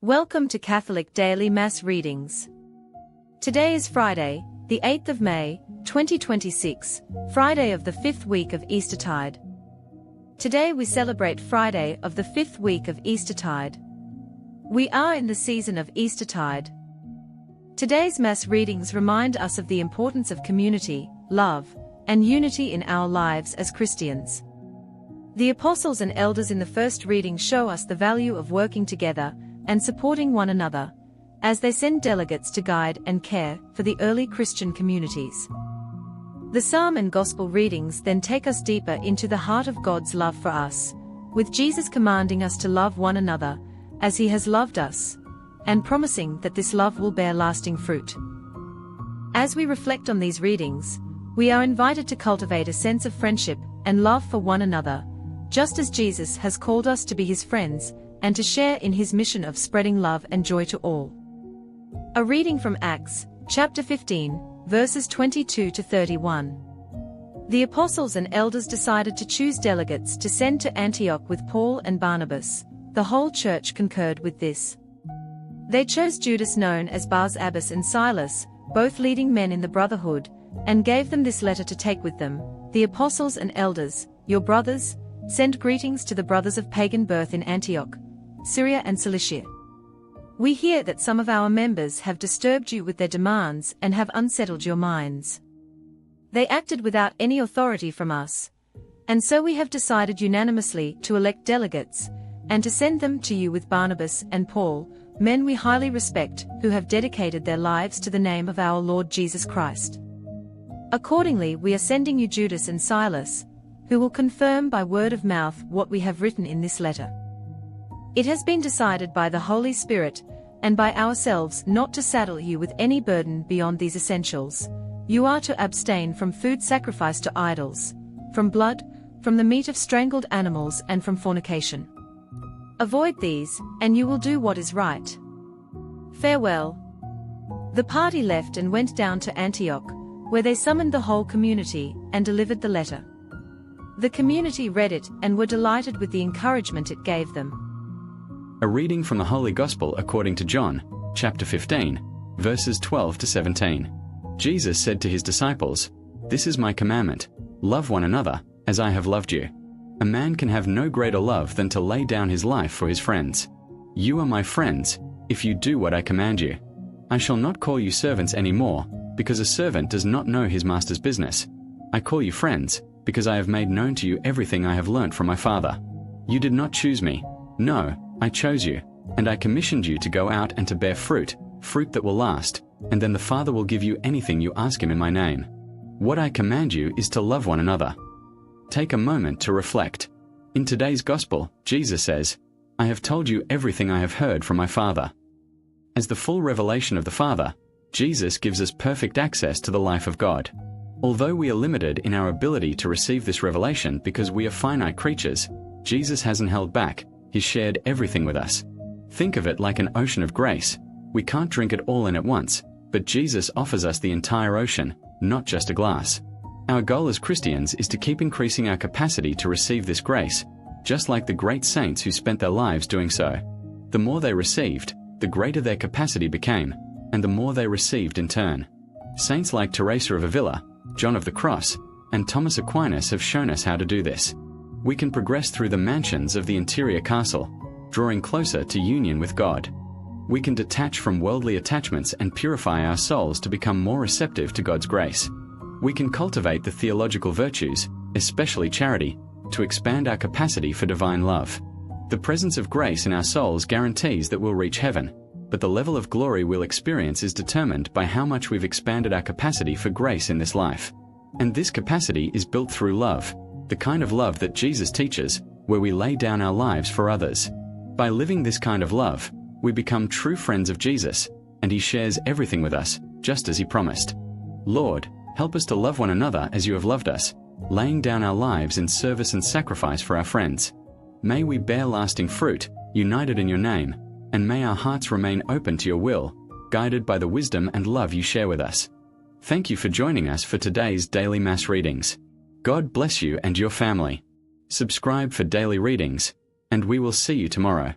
Welcome to Catholic Daily Mass Readings. Today is Friday, the 8th of May, 2026, Friday of the 5th week of Eastertide. Today we celebrate Friday of the 5th week of Eastertide. We are in the season of Eastertide. Today's Mass readings remind us of the importance of community, love, and unity in our lives as Christians. The apostles and elders in the first reading show us the value of working together and supporting one another, as they send delegates to guide and care for the early Christian communities. The Psalm and Gospel readings then take us deeper into the heart of God's love for us, with Jesus commanding us to love one another, as he has loved us, and promising that this love will bear lasting fruit. As we reflect on these readings, we are invited to cultivate a sense of friendship and love for one another, just as Jesus has called us to be his friends, and to share in his mission of spreading love and joy to all. A reading from Acts, chapter 15, verses 22 to 31. The apostles and elders decided to choose delegates to send to Antioch with Paul and Barnabas. The whole church concurred with this. They chose Judas, known as Barsabbas, and Silas, both leading men in the brotherhood, and gave them this letter to take with them. The apostles and elders, your brothers, send greetings to the brothers of pagan birth in Antioch, Syria and Cilicia. We hear that some of our members have disturbed you with their demands and have unsettled your minds. They acted without any authority from us, and so we have decided unanimously to elect delegates, and to send them to you with Barnabas and Paul, men we highly respect, who have dedicated their lives to the name of our Lord Jesus Christ. Accordingly, we are sending you Judas and Silas, who will confirm by word of mouth what we have written in this letter. It has been decided by the Holy Spirit, and by ourselves, not to saddle you with any burden beyond these essentials. You are to abstain from food sacrificed to idols, from blood, from the meat of strangled animals, and from fornication. Avoid these, and you will do what is right. Farewell. The party left and went down to Antioch, where they summoned the whole community, and delivered the letter. The community read it and were delighted with the encouragement it gave them. A reading from the Holy Gospel according to John, chapter 15, verses 12 to 17. Jesus said to his disciples, "This is my commandment, love one another, as I have loved you. A man can have no greater love than to lay down his life for his friends. You are my friends, if you do what I command you. I shall not call you servants anymore, because a servant does not know his master's business. I call you friends, because I have made known to you everything I have learnt from my Father. You did not choose me. No, I chose you, and I commissioned you to go out and to bear fruit, fruit that will last, and then the Father will give you anything you ask him in my name. What I command you is to love one another." Take a moment to reflect. In today's Gospel, Jesus says, "I have told you everything I have heard from my Father." As the full revelation of the Father, Jesus gives us perfect access to the life of God. Although we are limited in our ability to receive this revelation because we are finite creatures, Jesus hasn't held back. He's shared everything with us. Think of it like an ocean of grace. We can't drink it all in at once, but Jesus offers us the entire ocean, not just a glass. Our goal as Christians is to keep increasing our capacity to receive this grace, just like the great saints who spent their lives doing so. The more they received, the greater their capacity became, and the more they received in turn. Saints like Teresa of Avila, John of the Cross, and Thomas Aquinas have shown us how to do this. We can progress through the mansions of the interior castle, drawing closer to union with God. We can detach from worldly attachments and purify our souls to become more receptive to God's grace. We can cultivate the theological virtues, especially charity, to expand our capacity for divine love. The presence of grace in our souls guarantees that we'll reach heaven, but the level of glory we'll experience is determined by how much we've expanded our capacity for grace in this life. And this capacity is built through love, the kind of love that Jesus teaches, where we lay down our lives for others. By living this kind of love, we become true friends of Jesus, and he shares everything with us, just as he promised. Lord, help us to love one another as you have loved us, laying down our lives in service and sacrifice for our friends. May we bear lasting fruit, united in your name, and may our hearts remain open to your will, guided by the wisdom and love you share with us. Thank you for joining us for today's daily Mass readings. God bless you and your family. Subscribe for daily readings, and we will see you tomorrow.